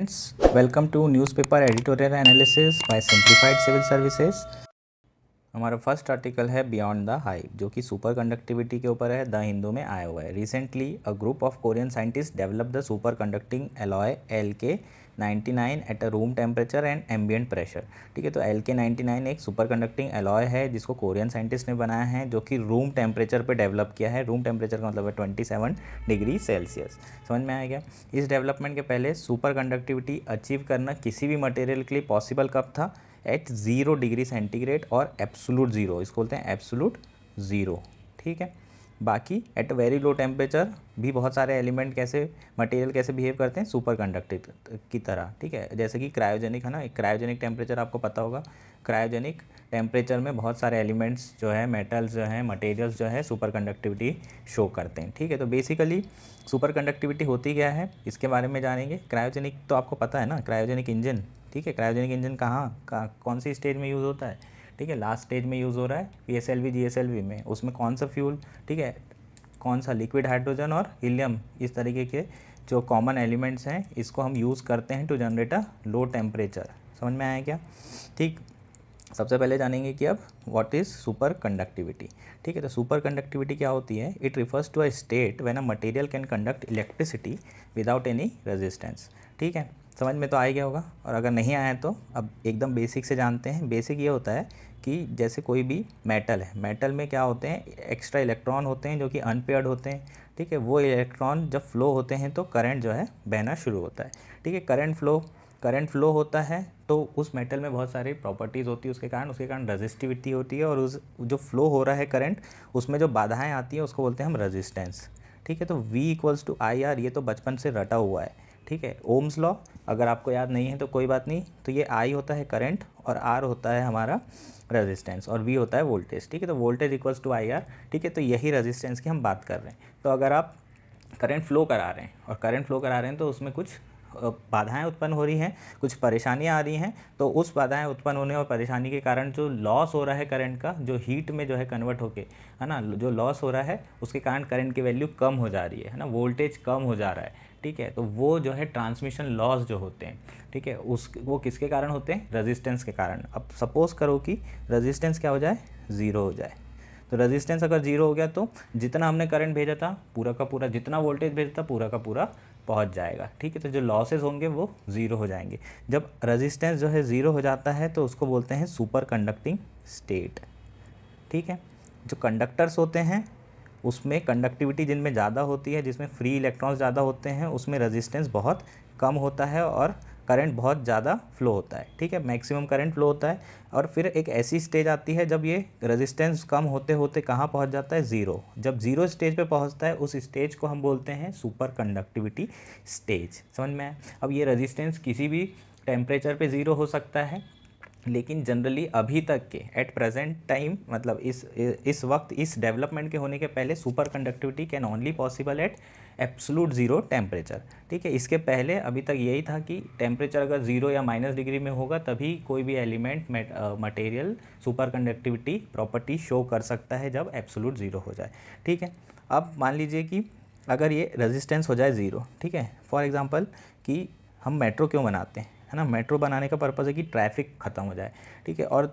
Friends, welcome to newspaper editorial analysis by simplified civil services. हमारा first article है beyond the hype, जो कि super conductivity के ऊपर है। द हिंदू में आया हुआ है। Recently a group of Korean scientist develop the super conducting alloy LK99 at a room temperature and ambient pressure. ठीक है, तो LK99 एक सुपर कंडक्टिंग एलॉय है जिसको कोरियन साइंटिस्ट ने बनाया है, जो कि रूम टेम्परेचर पे डेवलप किया है। रूम टेम्परेचर का मतलब है 27 डिग्री सेल्सियस। समझ में आया क्या? इस डेवलपमेंट के पहले सुपर कंडक्टिविटी अचीव करना किसी भी मटेरियल के लिए पॉसिबल कब था? एट 0 डिग्री सेंटीग्रेड और एब्सोलूट ज़ीरो, इसको बोलते हैं एब्सोलूट ज़ीरो। ठीक है, बाकी एट वेरी लो टेम्परेचर भी बहुत सारे एलिमेंट मटेरियल कैसे बिहेव करते हैं सुपर कंडक्टिव की तरह। ठीक है, जैसे कि क्रायोजेनिक है ना, एक क्रायोजेनिक टेम्परेचर आपको पता होगा। क्रायोजेनिक टेम्परेचर में बहुत सारे एलिमेंट्स जो है, मेटल्स जो हैं, मटेरियल्स जो है सुपर कंडक्टिविटी शो करते हैं। ठीक है, तो बेसिकली सुपर कंडक्टिविटी होती क्या है इसके बारे में जानेंगे। क्रायोजेनिक तो आपको पता है ना, क्रायोजेनिक इंजन। ठीक है, क्रायोजेनिक इंजन कौन सी स्टेज में यूज़ होता है? ठीक है, लास्ट स्टेज में यूज़ हो रहा है PSLV GSLV में। उसमें कौन सा फ्यूल, ठीक है, कौन सा लिक्विड हाइड्रोजन और हीलियम, इस तरीके के जो कॉमन एलिमेंट्स हैं इसको हम यूज़ करते हैं to generate a low temperature. समझ में आया क्या? ठीक, सबसे पहले जानेंगे कि अब व्हाट इज़ सुपर कंडक्टिविटी। ठीक है, तो सुपर कंडक्टिविटी क्या होती है? It refers to a state when a material can conduct electricity without any resistance. ठीक है, समझ में तो आ ही गया होगा, और अगर नहीं आया है तो अब एकदम बेसिक से जानते हैं। बेसिक ये होता है कि जैसे कोई भी मेटल है, मेटल में क्या होते हैं? एक्स्ट्रा इलेक्ट्रॉन होते हैं जो कि अनपेयर्ड होते हैं। ठीक है, वो इलेक्ट्रॉन जब फ्लो होते हैं तो करंट जो है बहना शुरू होता है। ठीक है, करंट फ्लो होता है तो उस मेटल में बहुत सारी प्रॉपर्टीज़ होती है, उसके कारण रेजिस्टिविटी होती है, और उस जो फ्लो हो रहा है करंट, उसमें जो बाधाएं आती हैं उसको बोलते हैं हम रेजिस्टेंस। ठीक है, तो V=IR, ये तो बचपन से रटा हुआ है। ठीक है, ओम्स लॉ अगर आपको याद नहीं है तो कोई बात नहीं, तो ये I होता है करंट और R होता है हमारा रेजिस्टेंस और V होता है वोल्टेज। ठीक है, तो वोल्टेज=IR। ठीक है, तो यही रेजिस्टेंस की हम बात कर रहे हैं। तो अगर आप करंट फ्लो करा रहे हैं तो उसमें कुछ बाधाएं उत्पन्न हो रही हैं, कुछ परेशानियां आ रही हैं, तो उस बाधाएं उत्पन्न होने और परेशानी के कारण जो लॉस हो रहा है करंट का, जो हीट में जो है कन्वर्ट होके, है ना, जो लॉस हो रहा है उसके कारण करंट की वैल्यू कम हो जा रही है ना, वोल्टेज कम हो जा रहा है। ठीक है, तो वो जो है ट्रांसमिशन लॉस जो होते हैं, ठीक है, वो किसके कारण होते हैं? रेजिस्टेंस के कारण। अब सपोज करो कि रेजिस्टेंस क्या हो जाए? ज़ीरो हो जाए। तो रेजिस्टेंस अगर जीरो हो गया तो जितना हमने करंट भेजा था पूरा का पूरा, जितना वोल्टेज भेजा था पूरा का पूरा पहुंच जाएगा। ठीक है, तो जो लॉसेस होंगे वो ज़ीरो हो जाएंगे। जब रेजिस्टेंस जो है ज़ीरो हो जाता है तो उसको बोलते हैं सुपर कंडक्टिंग स्टेट। ठीक है, जो कंडक्टर्स होते हैं उसमें कंडक्टिविटी जिनमें ज़्यादा होती है, जिसमें फ्री इलेक्ट्रॉन्स ज़्यादा होते हैं, उसमें रेजिस्टेंस बहुत कम होता है और करंट बहुत ज़्यादा फ्लो होता है। ठीक है, मैक्सिमम करंट फ्लो होता है। और फिर एक ऐसी स्टेज आती है जब ये रेजिस्टेंस कम होते होते कहाँ पहुँच जाता है? ज़ीरो। जब ज़ीरो स्टेज पे पहुँचता है उस स्टेज को हम बोलते हैं सुपर कंडक्टिविटी स्टेज। समझ में आया? अब ये रेजिस्टेंस किसी भी टेम्परेचर पे ज़ीरो हो सकता है, लेकिन जनरली अभी तक के एट प्रेजेंट टाइम, मतलब इस वक्त इस डेवलपमेंट के होने के पहले super conductivity can only possible at absolute zero temperature. ठीक है, इसके पहले अभी तक यही था कि टेम्परेचर अगर ज़ीरो या माइनस डिग्री में होगा तभी कोई भी element material super conductivity property show कर सकता है, जब एब्सोलूट ज़ीरो हो जाए। ठीक है, अब मान लीजिए कि अगर ये रेजिस्टेंस हो जाए ज़ीरो। ठीक है, फॉर एग्जांपल कि हम मेट्रो क्यों बनाते हैं, है ना, मेट्रो बनाने का पर्पज़ है कि ट्रैफिक ख़त्म हो जाए। ठीक है, और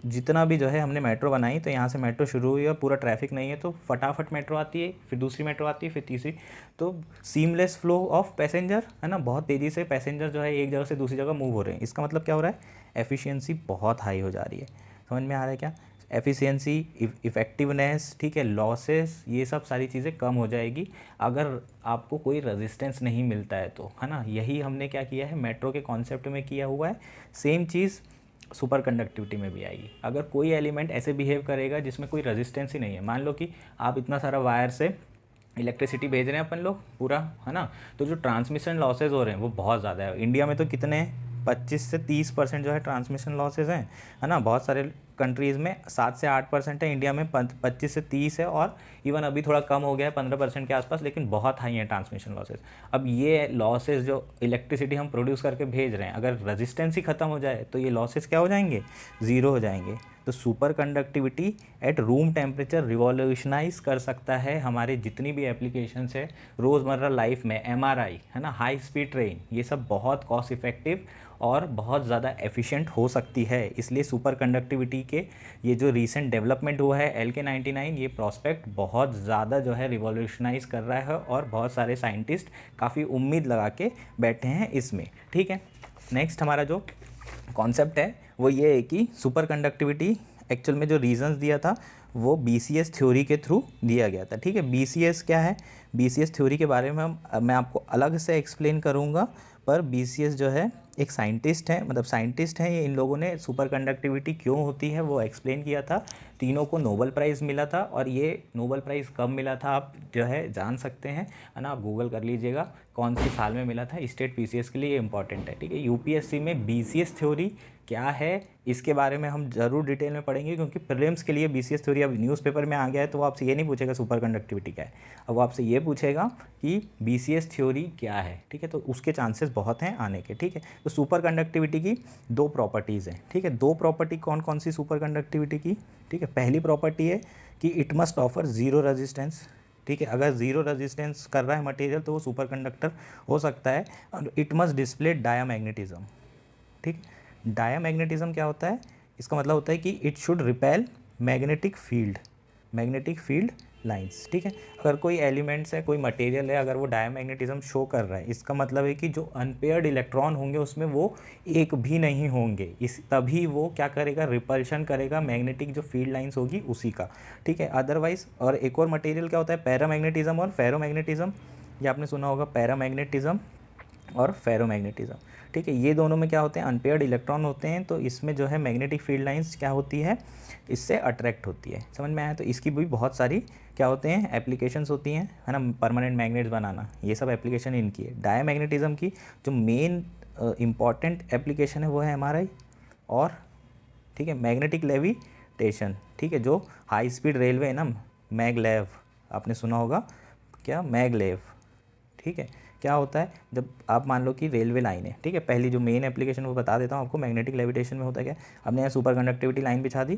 जितना भी जो है हमने मेट्रो बनाई, तो यहाँ से मेट्रो शुरू हुई और पूरा ट्रैफिक नहीं है तो फटाफट मेट्रो आती है, फिर दूसरी मेट्रो आती है, फिर तीसरी, तो सीमलेस फ्लो ऑफ पैसेंजर, है ना, बहुत तेज़ी से पैसेंजर जो है एक जगह से दूसरी जगह मूव हो रहे हैं। इसका मतलब क्या हो रहा है? एफिशिएंसी बहुत हाई हो जा रही है। समझ में आ रहा है क्या? एफिशिएंसी, इफ़ेक्टिवनेस, ठीक है, लॉसेस, ये सब सारी चीज़ें कम हो जाएगी अगर आपको कोई रेजिस्टेंस नहीं मिलता है तो, है ना। यही हमने क्या किया है मेट्रो के कॉन्सेप्ट में किया हुआ है। सेम चीज़ सुपर कंडक्टिविटी में भी आएगी। अगर कोई एलिमेंट ऐसे बिहेव करेगा जिसमें कोई रेजिस्टेंस ही नहीं है, मान लो कि आप इतना सारा वायर से इलेक्ट्रिसिटी भेज रहे हैं अपन लोग पूरा, है ना, तो जो ट्रांसमिशन लॉसेज हो रहे हैं वो बहुत ज़्यादा है। इंडिया में तो कितने 25 से 30% जो है ट्रांसमिशन लॉसेज हैं, है ना। बहुत सारे कंट्रीज़ में 7 से 8% है, इंडिया में 25 से 30 है, और इवन अभी थोड़ा कम हो गया है 15% के आसपास, लेकिन बहुत हाई है ट्रांसमिशन लॉसेज। अब ये लॉसेज जो इलेक्ट्रिसिटी हम प्रोड्यूस करके भेज रहे हैं, अगर रेजिस्टेंस ही ख़त्म हो जाए तो ये लॉसेज क्या हो जाएंगे? ज़ीरो हो जाएंगे। तो superconductivity at room temperature revolutionise कर सकता है हमारे जितनी भी एप्लीकेशंस है रोज़मर्रा लाइफ में। एमआरआई है ना, हाई स्पीड ट्रेन, ये सब बहुत कॉस्ट इफ़ेक्टिव और बहुत ज़्यादा एफिशिएंट हो सकती है। इसलिए सुपर कंडक्टिविटी के ये जो रिसेंट डेवलपमेंट हुआ है LK99, ये प्रॉस्पेक्ट बहुत ज़्यादा जो है रिवॉल्यूशनाइज कर रहा है और बहुत सारे साइंटिस्ट काफ़ी उम्मीद लगा के बैठे हैं इसमें। ठीक है, नेक्स्ट हमारा जो कॉन्सेप्ट है वो ये है कि सुपर कंडक्टिविटी एक्चुअल में जो रीजंस दिया था वो BCS थ्योरी के थ्रू दिया गया था। ठीक है, BCS क्या है, BCS थ्योरी के बारे में मैं आपको अलग से एक्सप्लेन करूँगा, पर BCS जो है एक साइंटिस्ट है, मतलब साइंटिस्ट हैं ये, इन लोगों ने सुपर कंडक्टिविटी क्यों होती है वो एक्सप्लेन किया था। तीनों को नोबेल प्राइज़ मिला था, और ये नोबेल प्राइज़ कब मिला था आप जो है जान सकते हैं, है ना, आप गूगल कर लीजिएगा कौन सी साल में मिला था। स्टेट PCS के लिए ये इंपॉर्टेंट है। ठीक है, UPSC में BCS थ्योरी क्या है इसके बारे में हम ज़रूर डिटेल में पढ़ेंगे, क्योंकि प्रीलिम्स के लिए BCS थ्योरी अब न्यूज़पेपर में आ गया है, तो वो आपसे ये नहीं पूछेगा सुपर कंडक्टिविटी क्या है, अब वो आपसे ये पूछेगा कि BCS थ्योरी क्या है। ठीक है, तो उसके चांसेस बहुत हैं आने के। ठीक है, तो सुपर कंडक्टिविटी की दो प्रॉपर्टीज़ हैं। ठीक है, दो प्रॉपर्टी कौन कौन सी सुपर कंडक्टिविटी की? ठीक है, पहली प्रॉपर्टी है कि it must offer zero resistance. ठीक है, अगर ज़ीरो रेजिस्टेंस कर रहा है मटेरियल तो वो सुपर कंडक्टर हो सकता है। और इट मस्ट डिस्प्ले डायामैग्नेटिज्म। ठीक, डायामैग्नेटिज्म क्या होता है? इसका मतलब होता है कि it should repel magnetic field lines. ठीक है, अगर कोई एलिमेंट्स है, कोई मटेरियल है, अगर वो डायामैग्नेटिज्म शो कर रहा है, इसका मतलब है कि जो अनपेयर्ड इलेक्ट्रॉन होंगे उसमें वो एक भी नहीं होंगे, इस तभी वो क्या करेगा, रिपल्शन करेगा मैग्नेटिक जो फील्ड लाइंस होगी उसी का। ठीक है, अदरवाइज, और एक और मटेरियल क्या होता है, पैरामैग्नेटिज्म और फेरोमैग्नेटिज्म। ये आपने सुना होगा, पैरामैग्नेटिज्म और फेरोमैग्नेटिज्म। ठीक है, ये दोनों में क्या होते हैं, अनपेयर्ड इलेक्ट्रॉन होते हैं, तो इसमें जो है मैग्नेटिक फील्ड लाइंस क्या होती है, इससे अट्रैक्ट होती है। समझ में आया? तो इसकी भी बहुत सारी क्या होते हैं, एप्लीकेशंस होती हैं, है ना, परमानेंट मैग्नेट्स बनाना, ये सब एप्लीकेशन इनकी है। डायामैग्नेटिज्म की जो मेन इंपॉर्टेंट एप्लीकेशन है वो है MRI और, ठीक है, मैग्नेटिक लेविटेशन। ठीक है, जो हाई स्पीड रेलवे है ना, मैगलेव, आपने सुना होगा क्या, मैगलेव। ठीक है, क्या होता है, जब आप मान लो कि रेलवे लाइन है, ठीक है, पहली जो मेन एप्लीकेशन वो बता देता हूँ आपको, मैग्नेटिक लेविटेशन में होता है क्या, हमने यहाँ सुपर कंडक्टिविटी लाइन बिछा दी।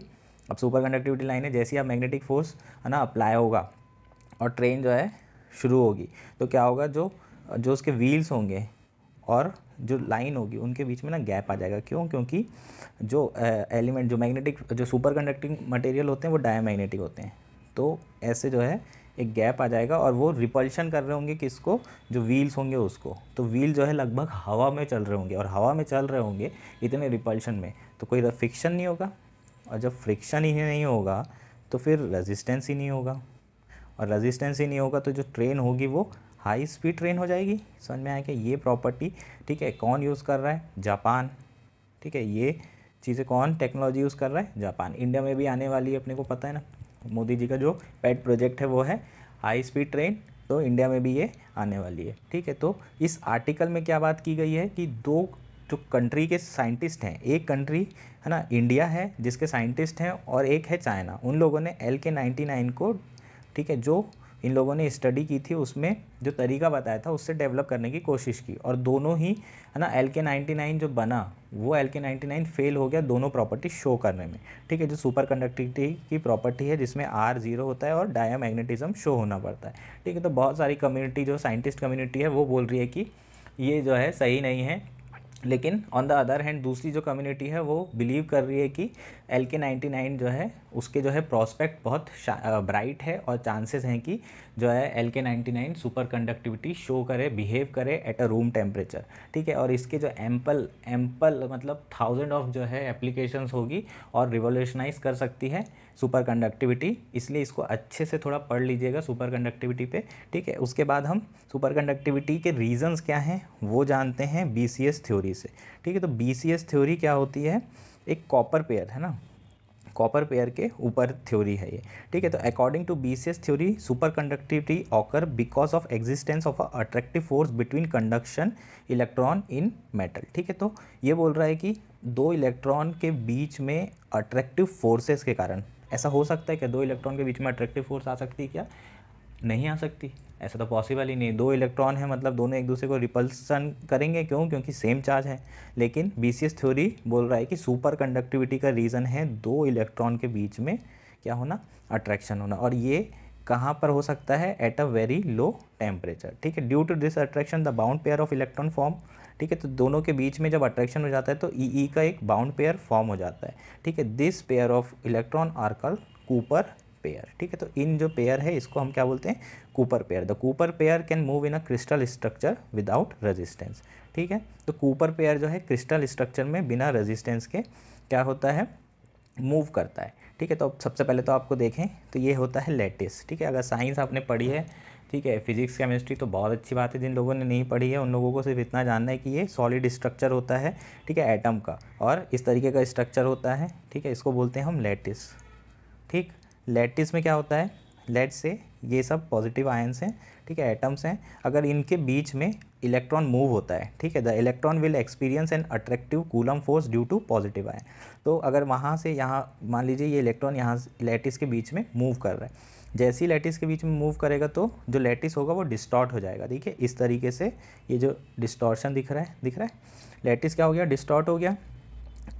अब सुपर कंडक्टिविटी लाइन है, जैसे ही आप मैग्नेटिक फोर्स है ना अप्लाई होगा और ट्रेन जो है शुरू होगी, तो क्या होगा, जो उसके व्हील्स होंगे और जो लाइन होगी उनके बीच में ना गैप आ जाएगा। क्यों? क्योंकि जो एलिमेंट, जो मैग्नेटिक, जो सुपर कंडक्टिंग मटेरियल होते हैं वो डायामैग्नेटिक होते हैं, तो ऐसे जो है एक गैप आ जाएगा और वो रिपल्शन कर रहे होंगे किसको, जो व्हील्स होंगे उसको। तो व्हील जो है लगभग हवा में चल रहे होंगे, और हवा में चल रहे होंगे इतने रिपल्शन में, तो कोई फ्रिक्शन नहीं होगा, और जब फ्रिक्शन ही नहीं होगा तो फिर रेजिस्टेंस ही नहीं होगा, और रेजिस्टेंस ही नहीं होगा तो जो ट्रेन होगी वो हाई स्पीड ट्रेन हो जाएगी। समझ में आया कि ये प्रॉपर्टी, ठीक है, कौन यूज़ कर रहा है, जापान। ठीक है, ये चीज़ें कौन टेक्नोलॉजी यूज़ कर रहा है, जापान। इंडिया में भी आने वाली है, अपने को पता है ना, मोदी जी का जो पेट प्रोजेक्ट है वो है हाई स्पीड ट्रेन, तो इंडिया में भी ये आने वाली है। ठीक है, तो इस आर्टिकल में क्या बात की गई है कि दो जो कंट्री के साइंटिस्ट हैं, एक कंट्री है ना इंडिया है जिसके साइंटिस्ट हैं, और एक है चाइना, उन लोगों ने LK99 को, ठीक है, जो इन लोगों ने स्टडी की थी उसमें जो तरीका बताया था उससे डेवलप करने की कोशिश की, और दोनों ही है ना LK99 जो बना वो LK99 फेल हो गया दोनों प्रॉपर्टी शो करने में। ठीक है, जो सुपर कंडक्टिविटी की प्रॉपर्टी है जिसमें R 0 होता है और डायामैग्नेटिज्म शो होना पड़ता है। ठीक है, तो बहुत सारी कम्युनिटी, जो साइंटिस्ट कम्युनिटी है वो बोल रही है कि ये जो है सही नहीं है, लेकिन ऑन द अदर हैंड दूसरी जो कम्युनिटी है वो बिलीव कर रही है कि LK99 जो है उसके जो है प्रॉस्पेक्ट बहुत ब्राइट है, और चांसेस हैं कि जो है LK99 सुपर कंडक्टिविटी शो करे, बिहेव करे एट अ रूम टेम्परेचर। ठीक है, और इसके जो एम्पल मतलब 1000 ऑफ जो है एप्लीकेशंस होगी और रिवोल्यूशनाइज कर सकती है सुपर कंडक्टिविटी, इसलिए इसको अच्छे से थोड़ा पढ़ लीजिएगा सुपर कंडक्टिविटी पे। ठीक है, उसके बाद हम सुपर कंडक्टिविटी के रीजंस क्या हैं वो जानते हैं BCS थ्योरी से। ठीक है, तो BCS थ्योरी क्या होती है, एक कॉपर पेयर है ना, कॉपर पेयर के ऊपर थ्योरी है ये। ठीक है, तो according to BCS theory superconductivity occur because of existence of a attractive force between conduction electron in metal. ठीक है, तो ये बोल रहा है कि दो इलेक्ट्रॉन के बीच में अट्रैक्टिव फोर्सेस के कारण, ऐसा हो सकता है कि दो इलेक्ट्रॉन के बीच में अट्रैक्टिव फोर्स आ सकती है क्या, नहीं आ सकती, ऐसा तो पॉसिबल ही नहीं, दो इलेक्ट्रॉन है मतलब दोनों एक दूसरे को रिपल्सन करेंगे, क्यों? क्योंकि सेम चार्ज है। लेकिन BCS थ्योरी बोल रहा है कि सुपर कंडक्टिविटी का रीज़न है दो इलेक्ट्रॉन के बीच में क्या होना, अट्रैक्शन होना, और ये कहाँ पर हो सकता है? At a very low temperature, ठीक है। Due to this attraction the bound pair of electron form, ठीक है। तो दोनों के बीच में जब अट्रैक्शन हो जाता है तो ई का एक बाउंड पेयर फॉर्म हो जाता है, ठीक है। This pair of electron are called Cooper pair, ठीक है। तो इन जो पेयर है इसको हम क्या बोलते हैं? Cooper pair. The Cooper pair can move in a crystal structure without resistance, ठीक है। तो कूपर पेयर जो है क्रिस्टल स्ट्रक्चर में बिना रेजिस्टेंस के क्या होता है? मूव करता है, ठीक है। तो अब सबसे पहले तो आपको देखें तो ये होता है लैटिस, ठीक है। अगर साइंस आपने पढ़ी है, ठीक है, फिजिक्स केमिस्ट्री, तो बहुत अच्छी बात है। जिन लोगों ने नहीं पढ़ी है उन लोगों को सिर्फ इतना जानना है कि ये सॉलिड स्ट्रक्चर होता है, ठीक है, एटम का, और इस तरीके का स्ट्रक्चर होता है, ठीक है। इसको बोलते हैं हम लैटिस, ठीक। लैटिस में क्या होता है? लेट से ये सब पॉजिटिव आयंस हैं, ठीक है, एटम्स हैं। अगर इनके बीच में इलेक्ट्रॉन मूव होता है, ठीक है, the electron will experience an attractive Coulomb force due to positive ion. तो अगर वहाँ से यहाँ मान लीजिए ये इलेक्ट्रॉन यहाँ लैटिस के बीच में मूव कर रहा है, जैसे ही लैटिस के बीच में मूव करेगा तो जो लैटिस होगा वो डिस्टॉर्ट हो जाएगा, देखिए इस तरीके से। ये जो डिस्टॉर्शन दिख रहा है, लैटिस क्या हो गया? डिस्टॉर्ट हो गया।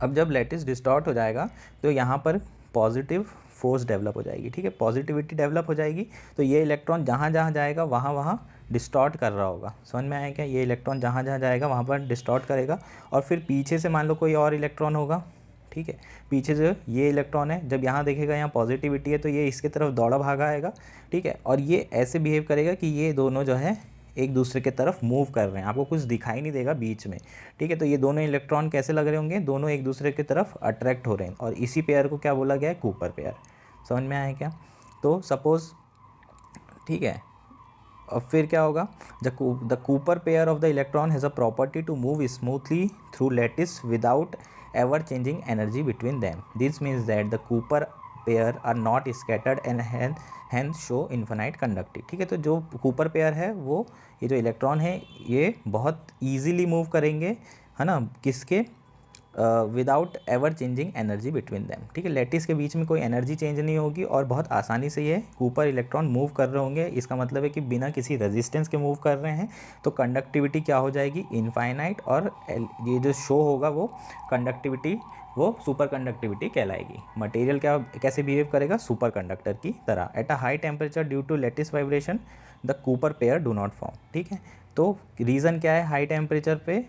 अब जब लैटिस डिस्टॉर्ट हो जाएगा तो यहाँ पर पॉजिटिव फोर्स डेवलप हो जाएगी, ठीक है, पॉजिटिविटी डेवलप हो जाएगी। तो ये इलेक्ट्रॉन जहाँ जहाँ जाएगा वहाँ वहाँ डिस्टॉर्ट कर रहा होगा, समझ में आया क्या? ये इलेक्ट्रॉन जहाँ जहाँ जाएगा वहाँ पर डिस्टॉर्ट करेगा। और फिर पीछे से मान लो कोई और इलेक्ट्रॉन होगा, ठीक है, पीछे से ये इलेक्ट्रॉन है, जब यहाँ देखेगा यहाँ पॉजिटिविटी है तो ये इसके तरफ दौड़ा भागा आएगा, ठीक है। और ये ऐसे बिहेव करेगा कि ये दोनों जो है एक दूसरे की तरफ मूव कर रहे हैं, आपको कुछ दिखाई नहीं देगा बीच में, ठीक है। तो ये दोनों इलेक्ट्रॉन कैसे लग रहे होंगे? दोनों एक दूसरे की तरफ अट्रैक्ट हो रहे हैं, और इसी पेयर को क्या बोला गया है? Cooper pair. समझ में आया क्या? तो सपोज, ठीक है, और फिर क्या होगा? The Cooper pair of the electron has a property to move smoothly through lattice without ever changing energy between them. This means that the Cooper pair are not scattered and hence show infinite conductive, ठीक है। तो जो Cooper pair है वो, ये जो electron है ये बहुत ईजीली मूव करेंगे, है ना, किसके? Without ever changing energy between them, ठीक है। लैटिस के बीच में कोई एनर्जी चेंज नहीं होगी और बहुत आसानी से ये कूपर इलेक्ट्रॉन मूव कर रहे होंगे। इसका मतलब है कि बिना किसी रेजिस्टेंस के मूव कर रहे हैं, तो कंडक्टिविटी क्या हो जाएगी? इनफाइनाइट, और ये जो शो होगा वो कंडक्टिविटी, वो सुपर कंडक्टिविटी कहलाएगी। मटेरियल क्या कैसे बिहेव करेगा? सुपर कंडक्टर की तरह। At a high temperature due to lattice vibration the Cooper pair do not form, ठीक है। तो रीज़न क्या है? हाई टेम्परेचर पे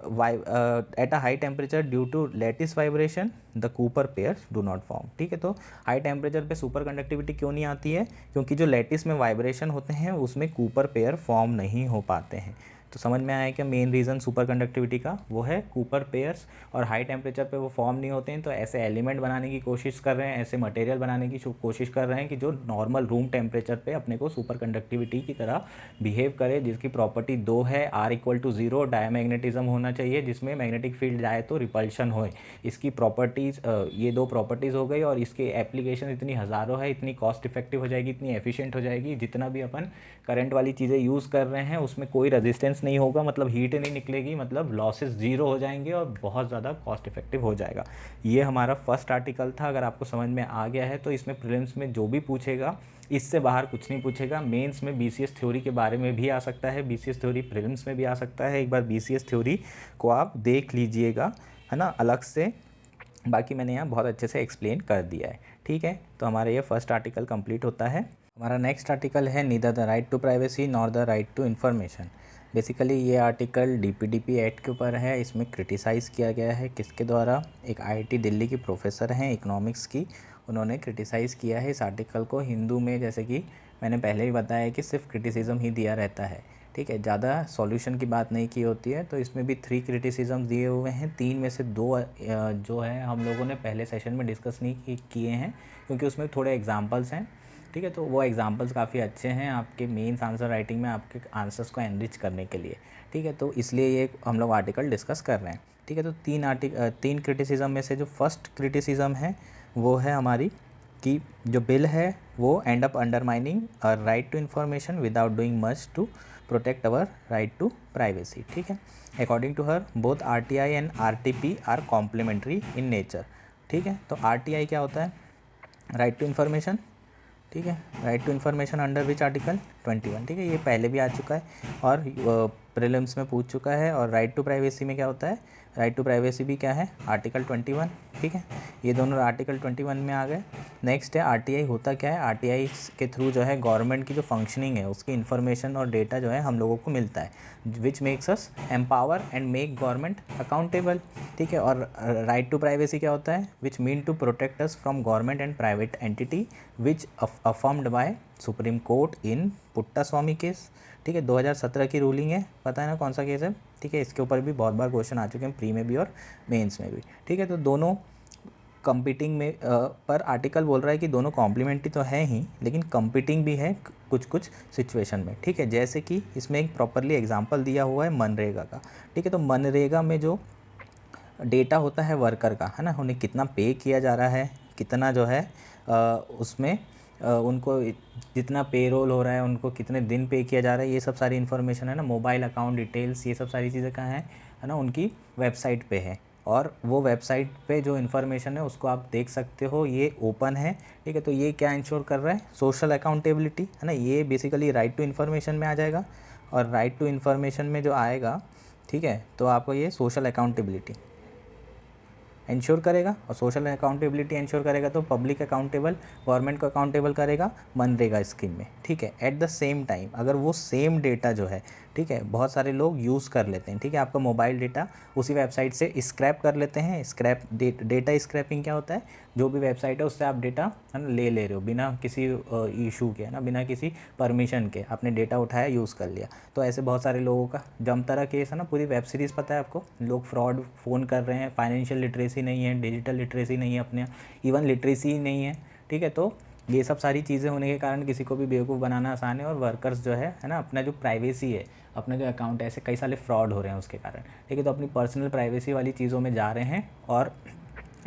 at a high temperature due to lattice vibration the Cooper pair do not form, ठीक है। तो high temperature पे सुपर कंडक्टिविटी क्यों नहीं आती है? क्योंकि जो लैटिस में वाइब्रेशन होते हैं उसमें कूपर पेयर फॉर्म नहीं हो पाते हैं। तो समझ में आया कि मेन रीज़न सुपर कंडक्टिविटी का वो है कूपर पेयर्स, और हाई टेम्परेचर पे वो फॉर्म नहीं होते हैं। तो ऐसे एलिमेंट बनाने की कोशिश कर रहे हैं, ऐसे मटेरियल बनाने की कोशिश कर रहे हैं कि जो नॉर्मल रूम टेम्परेचर पे अपने को सुपर कंडक्टिविटी की तरह बिहेव करे, जिसकी प्रॉपर्टी 2 है, R=0, डायमैग्नेटिज्म होना चाहिए, जिसमें मैग्नेटिक फील्ड जाए तो रिपल्शन होए। इसकी प्रॉपर्टीज़, ये दो प्रॉपर्टीज़ हो गई, और इसके एप्लीकेशन इतनी हज़ारों है, इतनी कॉस्ट इफेक्टिव हो जाएगी, इतनी एफिशिएंट हो जाएगी। जितना भी अपन करंट वाली चीज़ें यूज़ कर रहे हैं उसमें कोई रेजिस्टेंस नहीं होगा, मतलब हीट नहीं निकलेगी, मतलब लॉसेस ज़ीरो हो जाएंगे और बहुत ज़्यादा कॉस्ट इफेक्टिव हो जाएगा। ये हमारा फर्स्ट आर्टिकल था। अगर आपको समझ में आ गया है तो इसमें प्रीलिम्स में जो भी पूछेगा इससे बाहर कुछ नहीं पूछेगा। मेंस में BCS थ्योरी के बारे में भी आ सकता है, BCS थ्योरी प्रीलिम्स में भी आ सकता है। एक बार BCS थ्योरी को आप देख लीजिएगा, है ना, अलग से। बाकी मैंने यहाँ बहुत अच्छे से एक्सप्लेन कर दिया है, ठीक है। तो हमारा ये फर्स्ट आर्टिकल कंप्लीट होता है। हमारा नेक्स्ट आर्टिकल है neither the right to privacy nor the right to information. Basically ये आर्टिकल DPDP एक्ट के ऊपर है। इसमें क्रिटिसाइज़ किया गया है किसके द्वारा? एक IIT दिल्ली की प्रोफेसर हैं इकोनॉमिक्स की, उन्होंने क्रिटिसाइज़ किया है इस आर्टिकल को। हिंदू में जैसे कि मैंने पहले ही बताया कि सिर्फ क्रिटिसिज्म ही दिया रहता है, ठीक है, ज़्यादा सॉल्यूशन की बात नहीं की होती है। तो इसमें भी 3 क्रिटिसिज्म दिए हुए हैं, 3 में से 2 जो है हम लोगों ने पहले सेशन में डिस्कस नहीं किए हैं, क्योंकि उसमें थोड़े एग्जांपल्स हैं, ठीक है। तो वो एग्जांपल्स काफ़ी अच्छे हैं आपके मेंस आंसर राइटिंग में, आपके आंसर्स को एनरिच करने के लिए, ठीक है। तो इसलिए ये हम लोग आर्टिकल डिस्कस कर रहे हैं, ठीक है। तो 3 क्रिटिसिज्म में से जो फर्स्ट क्रिटिसिज्म है वो है हमारी कि जो बिल है वो end up undermining right to information without doing much to protect our right to privacy, ठीक है। According to her both RTI and RTP are complementary in nature, ठीक है। तो RTI क्या होता है? राइट टू इन्फॉर्मेशन, ठीक है। Right to information under which article 21, ठीक है, ये पहले भी आ चुका है और प्रीलिम्स में पूछ चुका है। और राइट टू प्राइवेसी में क्या होता है, राइट टू प्राइवेसी भी क्या है, आर्टिकल 21, ठीक है, ये दोनों आर्टिकल 21 में आ गए। नेक्स्ट है आरटीआई होता क्या है, आरटीआई के थ्रू जो है गवर्नमेंट की जो फंक्शनिंग है उसकी इन्फॉर्मेशन और डेटा जो है हम लोगों को मिलता है, which makes us empower and make government accountable, ठीक है। और राइट टू प्राइवेसी क्या होता है, which mean to protect us from government and private entity which affirmed by supreme court in Puttaswamy case, ठीक है, 2017 की रूलिंग है, पता है ना कौन सा केस है, ठीक है, इसके ऊपर भी बहुत बार क्वेश्चन आ चुके हैं प्री में भी और मेंस में भी, ठीक है। तो दोनों कंपीटिंग में पर आर्टिकल बोल रहा है कि दोनों कॉम्प्लीमेंट्री तो है ही, लेकिन कंपीटिंग भी है कुछ कुछ सिचुएशन में, ठीक है। जैसे कि इसमें एक प्रॉपरली एग्जांपल दिया हुआ है मनरेगा का, ठीक है। तो मनरेगा में जो डेटा होता है वर्कर का, है ना, उन्हें कितना पे किया जा रहा है, कितना जो है उसमें उनको जितना पेरोल हो रहा है, उनको कितने दिन पे किया जा रहा है, ये सब सारी इन्फॉर्मेशन है ना, मोबाइल अकाउंट डिटेल्स, ये सब सारी चीज़ें कहाँ है ना, उनकी वेबसाइट पे है। और वो वेबसाइट पे जो इन्फॉर्मेशन है उसको आप देख सकते हो, ये ओपन है, ठीक है। तो ये क्या इंश्योर कर रहा है, सोशल अकाउंटेबिलिटी, है ना, ये बेसिकली राइट टू इन्फॉर्मेशन में आ जाएगा। और राइट टू इन्फॉर्मेशन में जो आएगा, ठीक है, तो आपको ये सोशल अकाउंटेबिलिटी इंश्योर करेगा, और सोशल अकाउंटेबिलिटी इंश्योर करेगा तो पब्लिक अकाउंटेबल, गवर्नमेंट को अकाउंटेबल करेगा मनरेगा स्कीम में, ठीक है। एट द सेम टाइम अगर वो सेम डेटा जो है, ठीक है, बहुत सारे लोग यूज़ कर लेते हैं, ठीक है, आपका मोबाइल डेटा उसी वेबसाइट से स्क्रैप कर लेते हैं। स्क्रैप डेटा स्क्रैपिंग क्या होता है, जो भी वेबसाइट है उससे आप डेटा है ना ले रहे हो बिना किसी इशू के, है ना, बिना किसी परमिशन के आपने डेटा उठाया, यूज़ कर लिया। तो ऐसे बहुत सारे लोगों का जमतारा केस है ना, पूरी वेब सीरीज़ पता है आपको, लोग फ्रॉड फ़ोन कर रहे हैं, फाइनेंशियल लिटरेसी नहीं है, डिजिटल लिटरेसी नहीं है अपने, इवन लिटरेसी ही नहीं है, ठीक है। तो ये सब सारी चीज़ें होने के कारण किसी को भी बेवकूफ़ बनाना आसान है, और वर्कर्स जो है ना, अपना जो प्राइवेसी है, अपना जो अकाउंट है, ऐसे कई सारे फ्रॉड हो रहे हैं उसके कारण, ठीक है। तो अपनी पर्सनल प्राइवेसी वाली चीज़ों में जा रहे हैं, और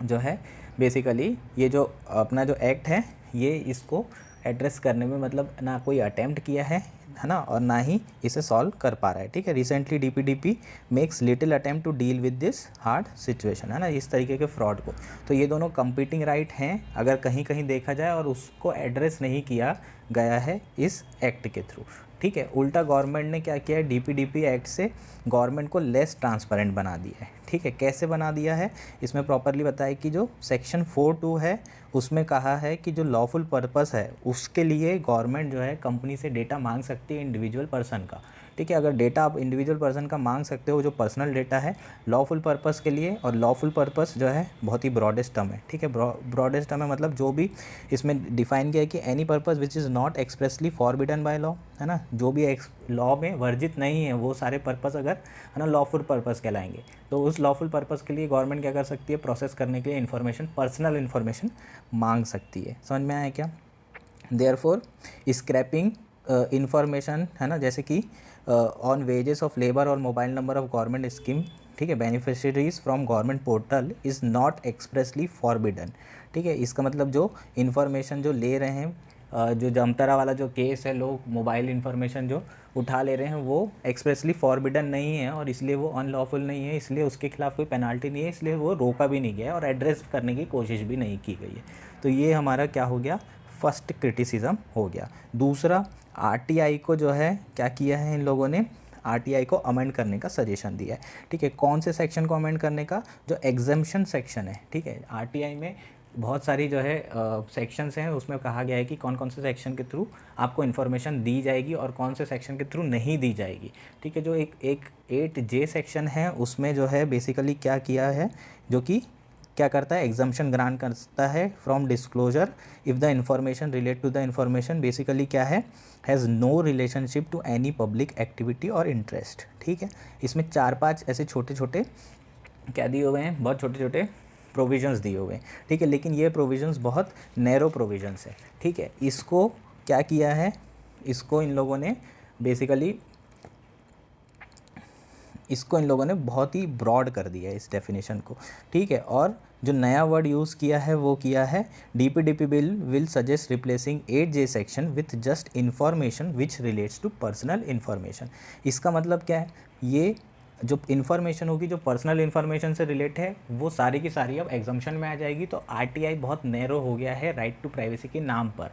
जो है बेसिकली ये जो अपना जो एक्ट है ये इसको एड्रेस करने में मतलब ना कोई अटेम्प्ट किया है ना, और ना ही इसे सॉल्व कर पा रहा है, ठीक है। Recently DPDP makes little attempt to deal with this hard situation, है ना, इस तरीके के फ्रॉड को। तो ये दोनों कंपीटिंग राइट हैं अगर कहीं कहीं देखा जाए, और उसको एड्रेस नहीं किया गया है इस एक्ट के थ्रू, ठीक है। उल्टा गवर्नमेंट ने क्या किया है, डीपीडीपी एक्ट से गवर्नमेंट को लेस ट्रांसपेरेंट बना दिया है, ठीक है। कैसे बना दिया है, इसमें प्रॉपरली बताया कि जो सेक्शन 4(2) है उसमें कहा है कि जो लॉफुल पर्पस है उसके लिए गवर्नमेंट जो है कंपनी से डेटा मांग सकती है इंडिविजुअल पर्सन का, ठीक है। अगर डेटा आप इंडिविजुअल पर्सन का मांग सकते हो, जो पर्सनल डेटा है लॉफुल पर्पस के लिए, और लॉफुल पर्पस जो है बहुत ही ब्रॉडेस्ट टर्म है, ठीक है। ब्रॉडेस्ट टर्म है मतलब जो भी इसमें डिफाइन किया है कि any purpose which is not expressly forbidden by law, है ना, जो भी लॉ में वर्जित नहीं है वो सारे पर्पस अगर है ना लॉफुल पर्पस कहलाएंगे। तो उस लॉफुल पर्पस के लिए गवर्नमेंट क्या कर सकती है, प्रोसेस करने के लिए इन्फॉर्मेशन, पर्सनल इन्फॉर्मेशन मांग सकती है। समझ में आया क्या। देयरफॉर स्क्रैपिंग इन्फॉर्मेशन, है ना, जैसे कि ऑन वेजेस ऑफ लेबर और mobile number of government scheme, ठीक है, beneficiaries from government portal is not expressly forbidden, ठीक है। इसका मतलब जो इन्फॉर्मेशन जो ले रहे हैं, जो जमतारा वाला जो केस है, लोग मोबाइल इन्फॉर्मेशन जो उठा ले रहे हैं वो एक्सप्रेसली फॉरबिडन नहीं है, और इसलिए वो अनलॉफुल नहीं है, इसलिए उसके खिलाफ कोई पेनाल्टी नहीं है, इसलिए वो रोका भी नहीं गया है और एड्रेस करने की कोशिश भी नहीं की गई है। तो ये हमारा क्या हो गया, फर्स्ट क्रिटिसिज्म हो गया। दूसरा, आरटीआई को जो है क्या किया है इन लोगों ने, आरटीआई को अमेंड करने का सजेशन दिया है, ठीक है। कौन से सेक्शन को अमेंड करने का, जो एग्जम्पशन सेक्शन है, ठीक है। आरटीआई में बहुत सारी जो है सेक्शंस हैं, उसमें कहा गया है कि कौन कौन से सेक्शन के थ्रू आपको इन्फॉर्मेशन दी जाएगी और कौन से सेक्शन के थ्रू नहीं दी जाएगी, ठीक है। जो एक 8J सेक्शन है उसमें जो है बेसिकली क्या किया है, जो कि क्या करता है, एग्जम्पशन ग्रांट करता है from disclosure if the information relate to the information basically क्या है, has no relationship to any public activity और इंटरेस्ट, ठीक है। इसमें 4-5 ऐसे छोटे छोटे क्या दिए हुए हैं, बहुत छोटे छोटे प्रोविजंस दिए हुए हैं, ठीक है। लेकिन ये प्रोविजंस बहुत नैरो प्रोविजंस है, ठीक है। इसको क्या किया है, इसको इन लोगों ने बेसिकली बहुत ही ब्रॉड कर दिया है इस डेफिनेशन को, ठीक है। और जो नया वर्ड यूज़ किया है वो किया है, DPDP bill will suggest replacing 8J section with just information which relates to personal information. इसका मतलब क्या है, ये जो इन्फॉर्मेशन होगी जो पर्सनल इन्फॉर्मेशन से रिलेट है वो सारी की सारी अब एग्जम्पशन में आ जाएगी। तो आरटीआई बहुत नैरो हो गया है राइट टू प्राइवेसी के नाम पर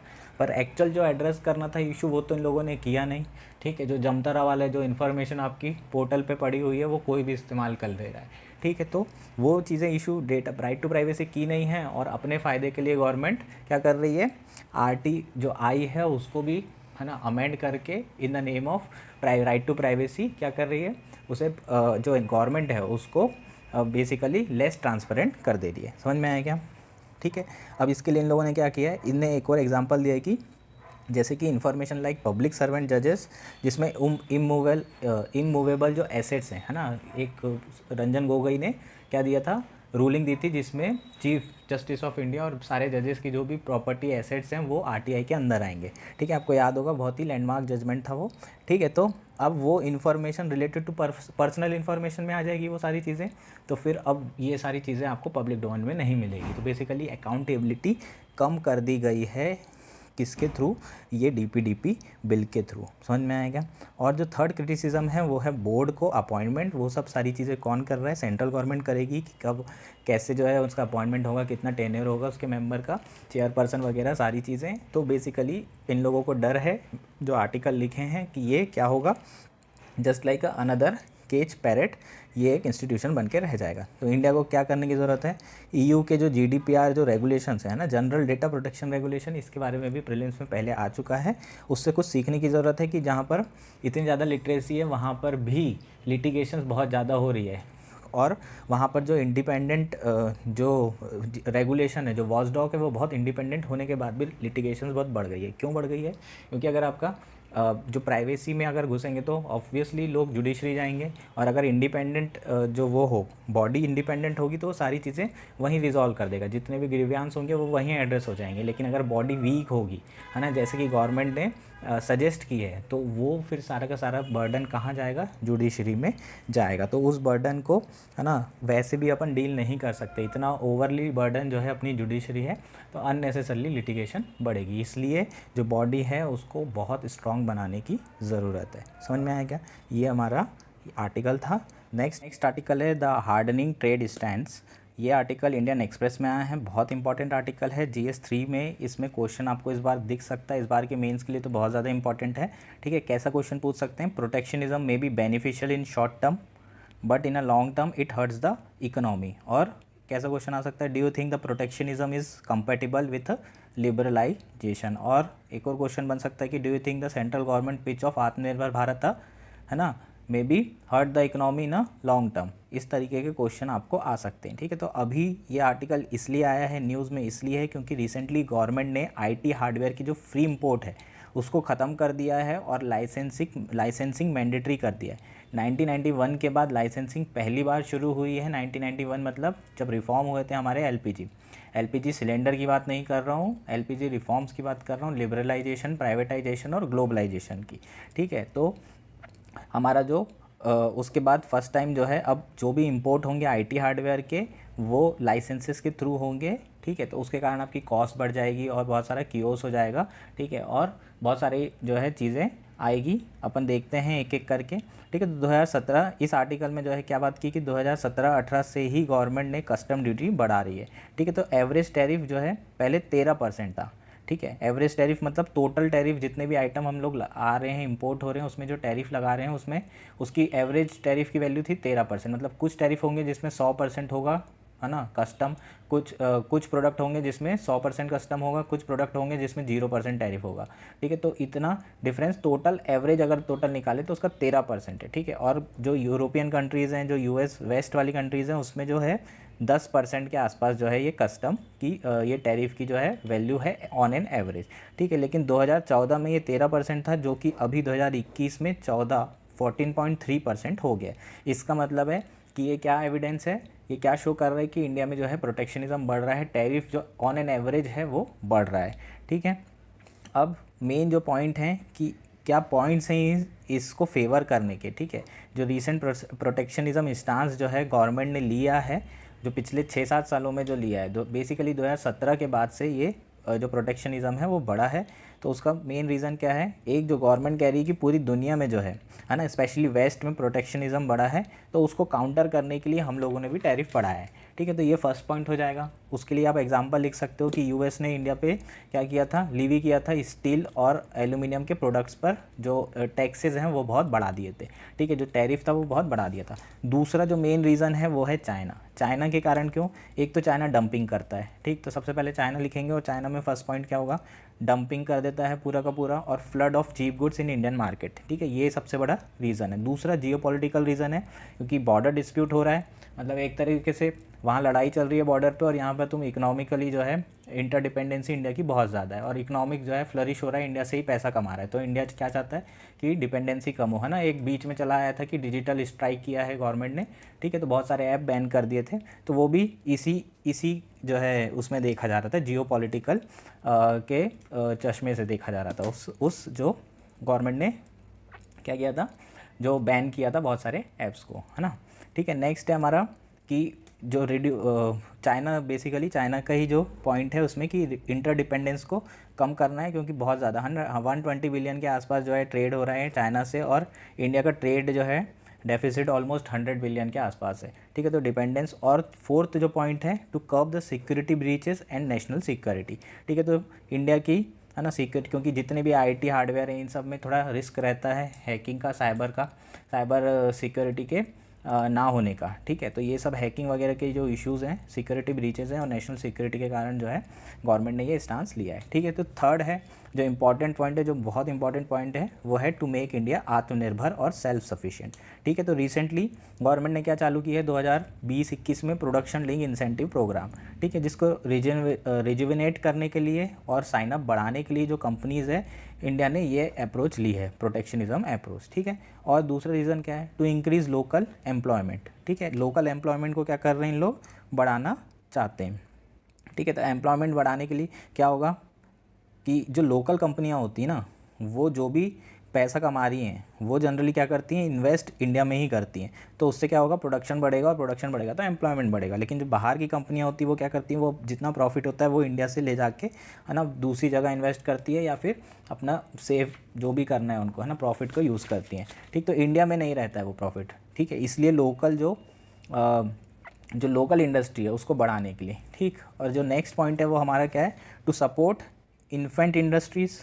एक्चुअल जो एड्रेस करना था इशू वो तो इन लोगों ने किया नहीं, ठीक है। जो जमतारा वाला जो इन्फॉर्मेशन आपकी पोर्टल पे पड़ी हुई है वो कोई भी इस्तेमाल कर ले रहा है, ठीक है। तो वो चीज़ें issue data right to privacy की नहीं है और अपने फ़ायदे के लिए गवर्नमेंट क्या कर रही है, आरटी जो आई है उसको भी है ना अमेंड करके in the name of right to privacy क्या कर रही है, उसे जो गवर्नमेंट है उसको बेसिकली लेस ट्रांसपेरेंट कर दे रही है। समझ में आया क्या? ठीक है। अब इसके लिए इन लोगों ने क्या किया है, इनने एक और एग्जांपल दिया है कि जैसे कि इन्फॉर्मेशन लाइक पब्लिक सर्वेंट जजेस जिसमें इमूवेबल जो एसेट्स हैं है ना, एक रंजन गोगोई ने क्या दिया था, रूलिंग दी थी जिसमें चीफ जस्टिस ऑफ इंडिया और सारे जजेस की जो भी प्रॉपर्टी एसेट्स हैं वो आरटीआई के अंदर आएंगे, ठीक है। आपको याद होगा बहुत ही लैंडमार्क जजमेंट था वो, ठीक है। तो अब वो information related to personal information में आ जाएगी वो सारी चीज़ें, तो फिर अब ये सारी चीज़ें आपको पब्लिक डोमेन में नहीं मिलेगी। तो बेसिकली अकाउंटेबिलिटी कम कर दी गई है किसके थ्रू, ये डीपीडीपी बिल के थ्रू। समझ में आएगा। और जो थर्ड क्रिटिसिज्म है वो है बोर्ड को अपॉइंटमेंट, वो सब सारी चीज़ें कौन कर रहा है, सेंट्रल गवर्नमेंट करेगी कि कब कैसे जो है उसका अपॉइंटमेंट होगा, कितना टेन्योर होगा उसके मेंबर का, चेयरपर्सन वगैरह सारी चीज़ें। तो बेसिकली इन लोगों को डर है जो आर्टिकल लिखे हैं कि ये क्या होगा, just like another cage parrot, ये एक इंस्टीट्यूशन बन के रह जाएगा। तो इंडिया को क्या करने की ज़रूरत है, ईयू के जो जीडीपीआर जो रेगुलेशंस है ना, जनरल डेटा प्रोटेक्शन रेगुलेशन, इसके बारे में भी प्रीलिम्स में पहले आ चुका है, उससे कुछ सीखने की ज़रूरत है कि जहाँ पर इतनी ज़्यादा लिटरेसी है वहाँ पर भी लिटिगेशंस बहुत ज़्यादा हो रही है और वहाँ पर जो इंडिपेंडेंट जो रेगुलेशन है, जो वॉचडॉग है, वो बहुत इंडिपेंडेंट होने के बाद भी लिटिगेशंस बहुत बढ़ गई है। क्यों बढ़ गई है? क्योंकि अगर आपका जो प्राइवेसी में अगर घुसेंगे तो ऑब्वियसली लोग जुडिशरी जाएंगे, और अगर इंडिपेंडेंट जो वो हो, बॉडी इंडिपेंडेंट होगी तो वो सारी चीज़ें वहीं रिजॉल्व कर देगा, जितने भी ग्रीवियांस होंगे वो वहीं एड्रेस हो जाएंगे। लेकिन अगर बॉडी वीक होगी है ना, जैसे कि गवर्नमेंट ने सजेस्ट की है, तो वो फिर सारा का सारा बर्डन कहाँ जाएगा, जुडिशरी में जाएगा। तो उस बर्डन को है ना वैसे भी अपन डील नहीं कर सकते, इतना ओवरली बर्डन जो है अपनी जुडिशरी है, तो अननेसेसरली लिटिगेशन बढ़ेगी। इसलिए जो बॉडी है उसको बहुत स्ट्रॉन्ग बनाने की ज़रूरत है। समझ में आया क्या? ये हमारा आर्टिकल था। नेक्स्ट आर्टिकल है द हार्डनिंग ट्रेड स्टैंड्स। ये आर्टिकल इंडियन एक्सप्रेस में आया है, बहुत इंपॉर्टेंट आर्टिकल है GS 3 में। इसमें क्वेश्चन आपको इस बार दिख सकता है, इस बार के मेंस के लिए तो बहुत ज़्यादा इंपॉर्टेंट है, ठीक है। कैसा क्वेश्चन पूछ सकते हैं, protectionism may be beneficial in short term but in a long term it hurts the economy. और कैसा क्वेश्चन आ सकता है, do you think the protectionism is compatible with liberalisation. और एक और क्वेश्चन बन सकता है कि do you think the central government pitch of Atmanirbhar Bharat है ना may be hurt the economy in a long term. इस तरीके के क्वेश्चन आपको आ सकते हैं, ठीक है। तो अभी ये आर्टिकल इसलिए आया है न्यूज़ में, इसलिए है क्योंकि रिसेंटली गवर्नमेंट ने IT हार्डवेयर की जो फ्री इम्पोर्ट है उसको ख़त्म कर दिया है और लाइसेंसिंग मैंडेटरी कर दिया है। 1991 के बाद लाइसेंसिंग पहली बार शुरू हुई है। 1991 मतलब जब रिफॉर्म हुए थे हमारे LPG सिलेंडर की बात नहीं कर रहा हूँ, LPG रिफॉर्म्स की बात कर रहा हूँ, लिबरलाइजेशन, प्राइवेटाइजेशन और ग्लोबलाइजेशन की, ठीक है। तो हमारा जो उसके बाद फर्स्ट टाइम जो है अब जो भी इंपोर्ट होंगे IT हार्डवेयर के वो लाइसेंसेस के थ्रू होंगे, ठीक है। तो उसके कारण आपकी कॉस्ट बढ़ जाएगी और बहुत सारा कियोस हो जाएगा, ठीक है। और बहुत सारी जो है चीज़ें आएगी, अपन देखते हैं एक एक करके, ठीक है। तो 2017 इस आर्टिकल में जो है क्या बात की कि 2017-18 से ही गवर्नमेंट ने कस्टम ड्यूटी बढ़ा रही है, ठीक है। तो एवरेज टैरिफ जो है पहले 13% था, ठीक है। एवरेज टैरिफ मतलब टोटल टैरिफ जितने भी आइटम हम लोग आ रहे हैं, इंपोर्ट हो रहे हैं, उसमें जो टैरिफ लगा रहे हैं उसमें उसकी एवरेज टैरिफ की वैल्यू थी 13%। मतलब कुछ टैरिफ होंगे जिसमें 100% होगा है ना कस्टम, कुछ प्रोडक्ट होंगे जिसमें 100% कस्टम होगा, कुछ प्रोडक्ट होंगे जिसमें 0% टैरिफ होगा, ठीक है। तो इतना डिफरेंस, टोटल एवरेज अगर टोटल निकाले तो उसका 13% है, ठीक है। और जो यूरोपियन कंट्रीज़ हैं, जो US वेस्ट वाली कंट्रीज़ हैं, उसमें जो है 10% के आसपास जो है ये कस्टम की ये टैरिफ की जो है वैल्यू है ऑन एन एवरेज, ठीक है। लेकिन 2014 में ये 13% था, जो कि अभी 2021 में 14.3% हो गया। इसका मतलब है कि ये क्या एविडेंस है, ये क्या शो कर रहा है कि इंडिया में जो है प्रोटेक्शनिज्म बढ़ रहा है, टैरिफ जो ऑन एन एवरेज है वो बढ़ रहा है, ठीक है। अब मेन जो पॉइंट हैं कि क्या पॉइंट्स हैं इसको फेवर करने के, ठीक है। जो रीसेंट प्रोटेक्शनिज्म स्टांस जो है गवर्नमेंट ने लिया है, जो पिछले 6-7 सालों में जो लिया है, बेसिकली 2017 के बाद से ये जो प्रोटेक्शनिज्म है वो बढ़ा है। तो उसका मेन रीज़न क्या है, एक जो गवर्नमेंट कह रही है कि पूरी दुनिया में जो है ना, स्पेशली वेस्ट में प्रोटेक्शनिज्म बढ़ा है, तो उसको काउंटर करने के लिए हम लोगों ने भी टैरिफ बढ़ाया है। ठीक है, तो ये फर्स्ट पॉइंट हो जाएगा। उसके लिए आप एग्जांपल लिख सकते हो कि यूएस ने इंडिया पे क्या किया था, लीवी किया था, स्टील और एल्यूमिनियम के प्रोडक्ट्स पर जो टैक्सेस हैं वो बहुत बढ़ा दिए थे। ठीक है, जो टैरिफ था वो बहुत बढ़ा दिया था। दूसरा जो मेन रीज़न है वो है चाइना। चाइना के कारण क्यों, एक तो चाइना डंपिंग करता है। ठीक, तो सबसे पहले चाइना लिखेंगे, और चाइना में फर्स्ट पॉइंट क्या होगा, डंपिंग कर देता है पूरा का पूरा, और flood of cheap goods in Indian market. ठीक है, ये सबसे बड़ा रीज़न है। दूसरा जियोपॉलिटिकल रीज़न है, क्योंकि बॉर्डर डिस्प्यूट हो रहा है, मतलब एक तरीके से वहाँ लड़ाई चल रही है बॉर्डर पे, और यहाँ पर तुम इकोनॉमिकली जो है इंटरडिपेंडेंसी इंडिया की बहुत ज़्यादा है, और इकोनॉमिक जो है फ्लरिश हो रहा है, इंडिया से ही पैसा कमा रहा है। तो इंडिया क्या चाहता है कि डिपेंडेंसी कम हो, है ना। एक बीच में चला आया था कि डिजिटल स्ट्राइक किया है गवर्नमेंट ने। ठीक है, तो बहुत सारे ऐप बैन कर दिए थे, तो वो भी इसी जो है उसमें देखा जा रहा था, जियोपॉलिटिकल के चश्मे से देखा जा रहा था। उस जो गवर्नमेंट ने क्या किया था, जो बैन किया था बहुत सारे ऐप्स को, है ना। ठीक है, नेक्स्ट है हमारा कि जो चाइना, बेसिकली चाइना का ही जो पॉइंट है उसमें कि इंटरडिपेंडेंस को कम करना है, क्योंकि बहुत ज़्यादा 120 बिलियन के आसपास जो है ट्रेड हो रहा है चाइना से, और इंडिया का ट्रेड जो है डेफिसिट ऑलमोस्ट 100 बिलियन के आसपास है। ठीक है, तो डिपेंडेंस। और फोर्थ जो पॉइंट है, to curb the security breaches and national security. ठीक है, तो इंडिया की, है ना, सिक्योरिटी, क्योंकि जितने भी आईटी हार्डवेयर हैं इन सब में थोड़ा रिस्क रहता है हैकिंग का, साइबर सिक्योरिटी के ना होने का। ठीक है, तो ये सब हैकिंग वगैरह के जो इश्यूज़ हैं, सिक्योरिटी ब्रीचेज़ हैं, और नेशनल सिक्योरिटी के कारण जो है गवर्नमेंट ने ये स्टांस लिया है। ठीक है, तो थर्ड है जो इंपॉर्टेंट पॉइंट है, जो बहुत इंपॉर्टेंट पॉइंट है, वो है टू मेक इंडिया आत्मनिर्भर और सेल्फ सफिशिएंट। ठीक है, तो रिसेंटली गवर्नमेंट ने क्या चालू की है 2020-21 में, प्रोडक्शन लिंक इंसेंटिव प्रोग्राम। ठीक है, जिसको रिजुविनेट करने के लिए और साइन अप बढ़ाने के लिए जो कंपनीज़ है, इंडिया ने ये अप्रोच ली है, प्रोटेक्शनिज्म अप्रोच। ठीक है, और दूसरा रीज़न क्या है, टू इंक्रीज़ लोकल एम्प्लॉयमेंट। ठीक है, लोकल एम्प्लॉयमेंट को क्या कर रहे हैं इन लोग, बढ़ाना चाहते हैं। ठीक है, तो एम्प्लॉयमेंट बढ़ाने के लिए क्या होगा कि जो लोकल कंपनियां होती हैं ना, वो जो भी पैसा कमा रही हैं वो जनरली क्या करती हैं, इन्वेस्ट इंडिया में ही करती हैं। तो उससे क्या होगा, प्रोडक्शन बढ़ेगा, और प्रोडक्शन बढ़ेगा तो एम्प्लॉयमेंट बढ़ेगा। लेकिन जो बाहर की कंपनियां होती हैं वो क्या करती हैं, वो जितना प्रॉफिट होता है वो इंडिया से ले जाके, है ना, दूसरी जगह इन्वेस्ट करती है, या फिर अपना सेव जो भी करना है उनको, है ना, प्रॉफिट को यूज़ करती हैं। ठीक, तो इंडिया में नहीं रहता है वो प्रॉफिट। ठीक है, इसलिए लोकल जो लोकल इंडस्ट्री है उसको बढ़ाने के लिए। ठीक, और जो नेक्स्ट पॉइंट है वो हमारा क्या है, टू सपोर्ट इन्फेंट इंडस्ट्रीज़।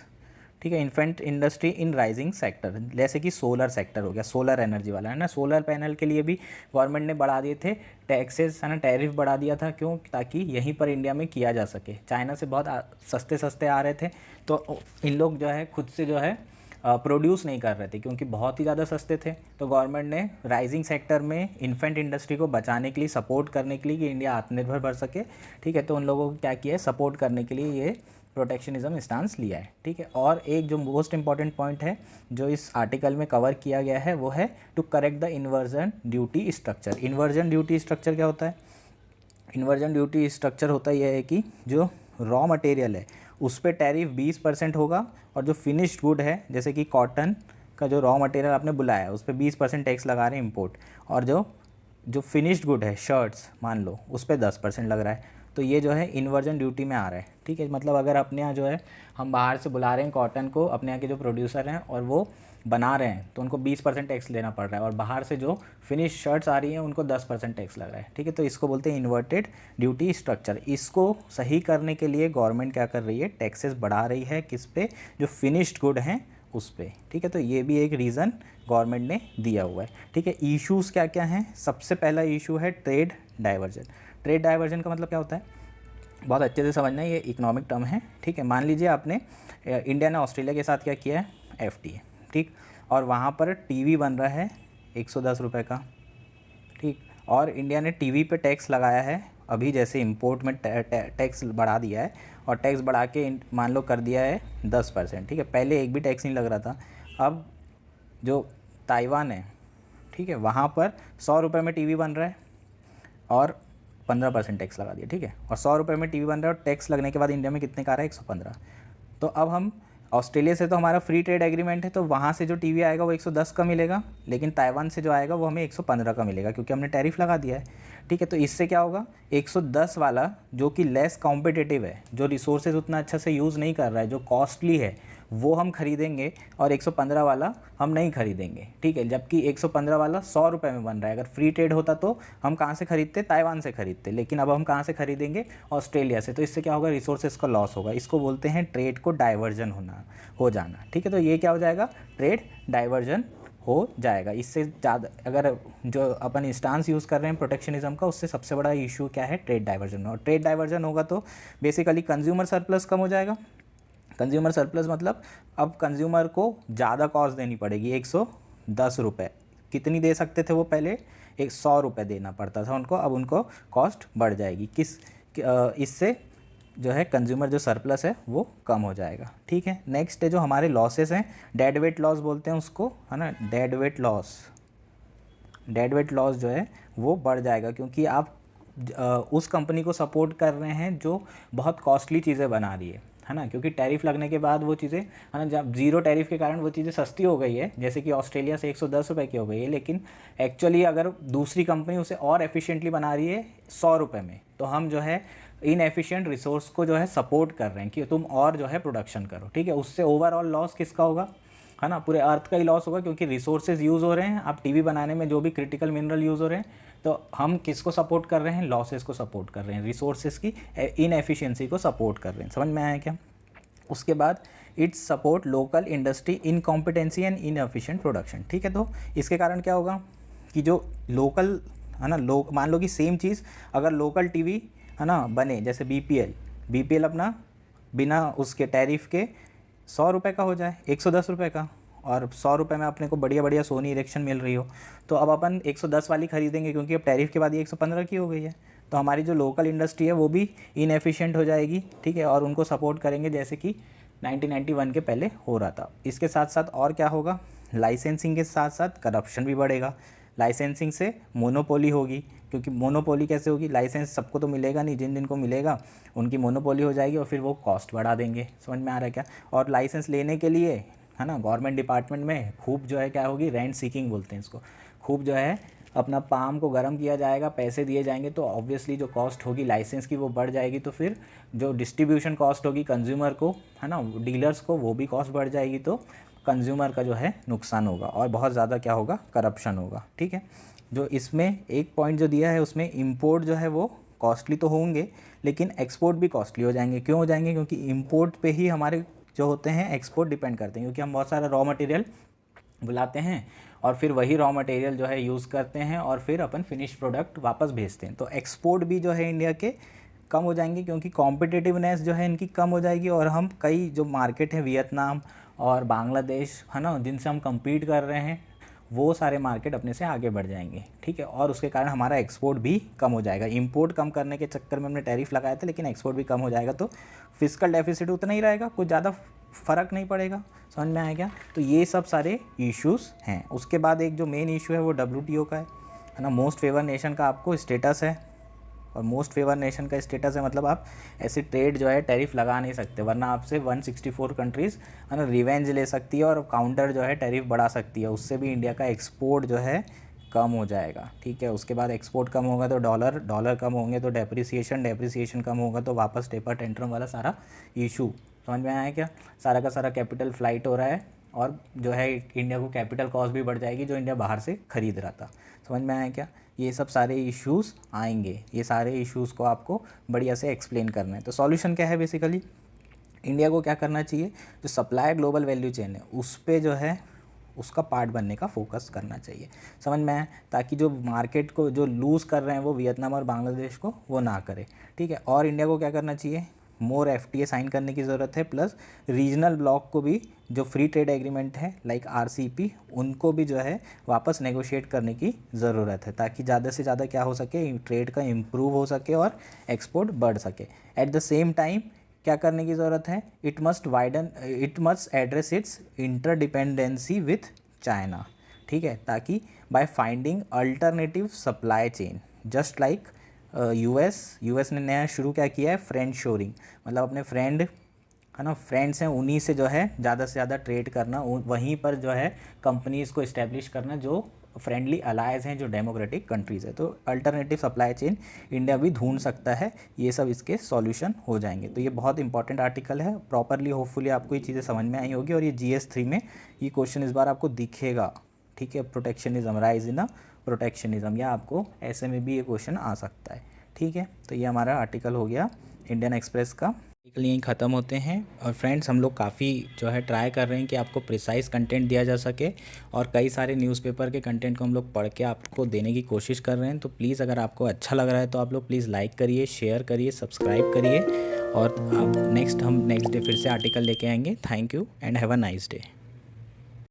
ठीक है, infant industry in rising sector, जैसे कि सोलर सेक्टर हो गया, सोलर एनर्जी वाला, है ना। सोलर पैनल के लिए भी गवर्नमेंट ने बढ़ा दिए थे टैक्सेस, है ना, टैरिफ बढ़ा दिया था। क्यों, ताकि यहीं पर इंडिया में किया जा सके। चाइना से बहुत सस्ते आ रहे थे, तो इन लोग जो है खुद से जो है प्रोड्यूस नहीं कर रहे थे, क्योंकि बहुत ही ज़्यादा सस्ते थे। तो गवर्नमेंट ने राइजिंग सेक्टर में इन्फेंट इंडस्ट्री को बचाने के लिए, सपोर्ट करने के लिए, कि इंडिया आत्मनिर्भर बन सके। ठीक है, तो उन लोगों को क्या किया है, सपोर्ट करने के लिए ये प्रोटेक्शनिज्म स्टांस लिया है। ठीक है, और एक जो मोस्ट इंपॉर्टेंट पॉइंट है जो इस आर्टिकल में कवर किया गया है, वो है to correct the inversion duty structure. Inversion duty structure क्या होता है, इन्वर्जन ड्यूटी स्ट्रक्चर होता यह है कि जो रॉ मटेरियल है उस पर टैरिफ 20% होगा, और जो फिनिश्ड गुड है, जैसे कि कॉटन का जो रॉ मटेरियल आपने बुलाया उस पर 20% टैक्स लगा रहे हैं इम्पोर्ट, और जो फिनिश्ड गुड है, शर्ट्स मान लो, उस पर 10% लग रहा है। तो ये जो है इन्वर्जन ड्यूटी में आ रहा है। ठीक है, मतलब अगर अपने यहाँ जो है हम बाहर से बुला रहे हैं कॉटन को, अपने यहाँ के जो प्रोड्यूसर हैं और वो बना रहे हैं, तो उनको 20% टैक्स देना पड़ रहा है, और बाहर से जो फिनिश शर्ट्स आ रही हैं उनको 10% टैक्स लग रहा है। ठीक है, तो इसको बोलते हैं इन्वर्टेड ड्यूटी स्ट्रक्चर। इसको सही करने के लिए गवर्नमेंट क्या कर रही है, टैक्सेस बढ़ा रही है, किस पे, जो फिनिश्ड गुड हैं उस पर। ठीक है, तो ये भी एक रीज़न गवर्नमेंट ने दिया हुआ है। ठीक है, इश्यूज़ क्या क्या हैं, सबसे पहला इशू है ट्रेड डाइवर्जन। ट्रेड डाइवर्जन का मतलब क्या होता है, बहुत अच्छे से समझना है, ये इकोनॉमिक टर्म है। ठीक है, मान लीजिए आपने इंडिया ने ऑस्ट्रेलिया के साथ क्या किया है, FTA। ठीक, और वहाँ पर टीवी बन रहा है 110 रुपये का। ठीक, और इंडिया ने टीवी पे टैक्स लगाया है, अभी जैसे इंपोर्ट में टैक्स बढ़ा दिया है, और टैक्स बढ़ा के मान लो कर दिया है 10%। ठीक है, पहले एक भी टैक्स नहीं लग रहा था। अब जो ताइवान है, ठीक है, वहाँ पर 100 रुपये में टीवी बन रहा है, और 15% टैक्स लगा दिया। ठीक है, और 100 रुपये में टीवी बन रहा है, और टैक्स लगने के बाद इंडिया में कितने का आ रहा है, 115। तो अब हम ऑस्ट्रेलिया से तो हमारा फ्री ट्रेड एग्रीमेंट है, तो वहाँ से जो टीवी आएगा वो 110 का मिलेगा, लेकिन ताइवान से जो आएगा वो हमें 115 का मिलेगा, क्योंकि हमने टैरिफ लगा दिया है। ठीक है। तो इससे क्या होगा, 110 वाला जो कि लेस कॉम्पिटिटिव है, जो रिसोर्सेज उतना अच्छा से यूज़ नहीं कर रहा है, जो कॉस्टली है, वो हम खरीदेंगे, और 115 वाला हम नहीं खरीदेंगे, ठीक है। जबकि 115 वाला 100 रुपये में बन रहा है। अगर फ्री ट्रेड होता तो हम कहाँ से खरीदते, ताइवान से खरीदते, लेकिन अब हम कहाँ से खरीदेंगे, ऑस्ट्रेलिया से। तो इससे क्या होगा, रिसोर्सेज का लॉस होगा। इसको बोलते हैं ट्रेड को डाइवर्जन हो जाना, ठीक है। तो ये क्या हो जाएगा, ट्रेड डाइवर्जन हो जाएगा। इससे ज़्यादा अगर जो अपन स्टांस यूज़ कर रहे हैं प्रोटेक्शनिज्म का, उससे सबसे बड़ा इशू क्या है, ट्रेड डाइवर्जन। और ट्रेड डाइवर्जन होगा तो बेसिकली कंज्यूमर सरप्लस कम हो जाएगा। कंज्यूमर सरप्लस मतलब अब कंज्यूमर को ज़्यादा कॉस्ट देनी पड़ेगी। 110 रुपये कितनी दे सकते थे वो पहले, 100 रुपये देना पड़ता था उनको, अब उनको कॉस्ट बढ़ जाएगी। इससे जो है कंज्यूमर जो सरप्लस है वो कम हो जाएगा, ठीक है। नेक्स्ट है जो हमारे लॉसेस हैं, डेड वेट लॉस बोलते हैं उसको, है ना। डेड वेट लॉस जो है वो बढ़ जाएगा, क्योंकि आप उस कंपनी को सपोर्ट कर रहे हैं जो बहुत कॉस्टली चीज़ें बना रही है ना। क्योंकि टैरिफ लगने के बाद वो चीज़ें, है ना, जब जीरो टैरिफ के कारण वो चीज़ें सस्ती हो गई है, जैसे कि ऑस्ट्रेलिया से 110 रुपये की हो गई है, लेकिन एक्चुअली अगर दूसरी कंपनी उसे और एफिशिएंटली बना रही है 100 रुपये में, तो हम जो है इनएफिशिएंट रिसोर्स को जो है सपोर्ट कर रहे हैं कि तुम और जो है प्रोडक्शन करो, ठीक है। उससे ओवरऑल लॉस किसका होगा, है ना, पूरे अर्थ का ही लॉस होगा, क्योंकि रिसोर्सेज यूज़ हो रहे हैं। आप टीवी बनाने में जो भी क्रिटिकल मिनरल यूज़ हो रहे हैं, तो हम किसको सपोर्ट कर रहे हैं, लॉसेस को सपोर्ट कर रहे हैं, रिसोर्सेज की इनएफिशिएंसी को सपोर्ट कर रहे हैं। समझ में आया क्या। उसके बाद it's support local industry in competency and inefficient production, ठीक है। तो इसके कारण क्या होगा कि जो लोकल, है ना, मान लो कि सेम चीज़ अगर लोकल टीवी, है ना, बने, जैसे बीपीएल अपना बिना उसके टैरिफ के 100 रुपये का हो जाए, 110 रुपये का, और 100 रुपये में अपने को बढ़िया बढ़िया सोनी इरेक्शन मिल रही हो, तो अब अपन 110 वाली खरीदेंगे, क्योंकि अब टैरिफ के बाद ये 115 की हो गई है। तो हमारी जो लोकल इंडस्ट्री है वो भी इनएफिशिएंट हो जाएगी, ठीक है, और उनको सपोर्ट करेंगे जैसे कि 1991 के पहले हो रहा था। इसके साथ साथ और क्या होगा, लाइसेंसिंग के साथ साथ करप्शन भी बढ़ेगा। लाइसेंसिंग से मोनोपोली होगी, क्योंकि मोनोपोली कैसे होगी, लाइसेंस सबको तो मिलेगा नहीं, जिन को मिलेगा उनकी मोनोपोली हो जाएगी, और फिर वो कॉस्ट बढ़ा देंगे। समझ में आ रहा है क्या। और लाइसेंस लेने के लिए, है ना, गवर्नमेंट डिपार्टमेंट में खूब जो है क्या होगी, रेंट सीकिंग बोलते हैं इसको, खूब जो है अपना पाम को गर्म किया जाएगा, पैसे दिए जाएंगे, तो ऑब्वियसली जो कॉस्ट होगी लाइसेंस की वो बढ़ जाएगी। तो फिर जो डिस्ट्रीब्यूशन कॉस्ट होगी कंज्यूमर को, है ना, डीलर्स को, वो भी कॉस्ट बढ़ जाएगी। तो कंज्यूमर का जो है नुकसान होगा, और बहुत ज़्यादा क्या होगा, करप्शन होगा, ठीक है। जो इसमें एक पॉइंट जो दिया है उसमें इंपोर्ट जो है वो कॉस्टली तो होंगे, लेकिन एक्सपोर्ट भी कॉस्टली हो जाएंगे। क्यों हो जाएंगे, क्योंकि इंपोर्ट पे ही हमारे जो होते हैं एक्सपोर्ट डिपेंड करते हैं, क्योंकि हम बहुत सारा रॉ मटेरियल बुलाते हैं और फिर वही रॉ मटेरियल जो है यूज़ करते हैं, और फिर अपन फिनिश प्रोडक्ट वापस भेजते हैं। तो एक्सपोर्ट भी जो है इंडिया के कम हो जाएंगे, क्योंकि कॉम्पिटिटिवनेस जो है इनकी कम हो जाएगी, और हम कई जो मार्केट है, वियतनाम और बांग्लादेश, है ना, जिनसे हम compete कर रहे हैं, वो सारे मार्केट अपने से आगे बढ़ जाएंगे, ठीक है। और उसके कारण हमारा एक्सपोर्ट भी कम हो जाएगा। इंपोर्ट कम करने के चक्कर में हमने टैरिफ लगाए थे, लेकिन एक्सपोर्ट भी कम हो जाएगा, तो फिस्कल डेफिसिट उतना ही रहेगा, कुछ ज़्यादा फ़र्क नहीं पड़ेगा। समझ में आया क्या। तो ये सब सारे इश्यूज़ हैं। उसके बाद एक जो मेन इशू है वो WTO का है ना, मोस्ट फेवर नेशन का आपको स्टेटस है, और मोस्ट फेवर नेशन का स्टेटस है मतलब आप ऐसे ट्रेड जो है टैरिफ लगा नहीं सकते, वरना आपसे 164 कंट्रीज़, है ना, रिवेंज ले सकती है और काउंटर जो है टैरिफ बढ़ा सकती है। उससे भी इंडिया का एक्सपोर्ट जो है कम हो जाएगा, ठीक है। उसके बाद एक्सपोर्ट कम होगा तो डॉलर कम होंगे तो डेप्रिसिएशन कम होगा तो वापस टेपर टेंट्रम वाला सारा इशू। समझ में आया क्या। सारा का सारा कैपिटल फ्लाइट हो रहा है, और जो है इंडिया को कैपिटल कॉस्ट भी बढ़ जाएगी जो इंडिया बाहर से ख़रीद रहा था। समझ में आया क्या। ये सब सारे इश्यूज़ आएंगे, ये सारे इश्यूज़ को आपको बढ़िया से एक्सप्लेन करना है। तो सॉल्यूशन क्या है, बेसिकली इंडिया को क्या करना चाहिए, जो सप्लाई ग्लोबल वैल्यू चेन है उस पे जो है उसका पार्ट बनने का फोकस करना चाहिए। समझ में आए, ताकि जो मार्केट को जो लूज़ कर रहे हैं वो वियतनाम और बांग्लादेश को वो ना करे, ठीक है। और इंडिया को क्या करना चाहिए, मोर FTA साइन करने की ज़रूरत है, प्लस रीजनल ब्लॉक को भी जो फ्री ट्रेड एग्रीमेंट है लाइक RCEP उनको भी जो है वापस नेगोशिएट करने की ज़रूरत है, ताकि ज़्यादा से ज़्यादा क्या हो सके, ट्रेड का इम्प्रूव हो सके और एक्सपोर्ट बढ़ सके। एट द सेम टाइम क्या करने की ज़रूरत है, it must address it's interdependency with China, ठीक है, ताकि by finding alternative supply chain just like US ने नया शुरू क्या किया है, फ्रेंड शोरिंग, मतलब अपने फ्रेंड, है ना, फ्रेंड्स हैं उन्हीं से जो है ज़्यादा से ज़्यादा ट्रेड करना, वहीं पर जो है कंपनीज़ को इस्टेब्लिश करना जो फ्रेंडली अलाइज हैं जो डेमोक्रेटिक कंट्रीज़ है। तो अल्टरनेटिव सप्लाई चेन इंडिया भी ढूंढ सकता है, ये सब इसके सॉल्यूशन हो जाएंगे। तो ये बहुत इंपॉर्टेंट आर्टिकल है, प्रॉपरली होपफुली आपको ये चीज़ें समझ में आई होगी। और ये GS3 में ये क्वेश्चन इस बार आपको दिखेगा, ठीक है, प्रोटेक्शनिज्म, राइज इन प्रोटेक्शनिज्म, या आपको ऐसे में भी ये क्वेश्चन आ सकता है, ठीक है। तो ये हमारा आर्टिकल हो गया इंडियन एक्सप्रेस का। आर्टिकल यहीं ख़त्म होते हैं। और फ्रेंड्स, हम लोग काफ़ी जो है ट्राई कर रहे हैं कि आपको प्रिसाइज कंटेंट दिया जा सके, और कई सारे न्यूज़पेपर के कंटेंट को हम लोग पढ़ के आपको देने की कोशिश कर रहे हैं। तो प्लीज़ अगर आपको अच्छा लग रहा है तो आप लोग प्लीज़ लाइक करिए, शेयर करिए, सब्सक्राइब करिए। और अब हम नेक्स्ट डे फिर से आर्टिकल लेके आएंगे। Thank you and have a nice day.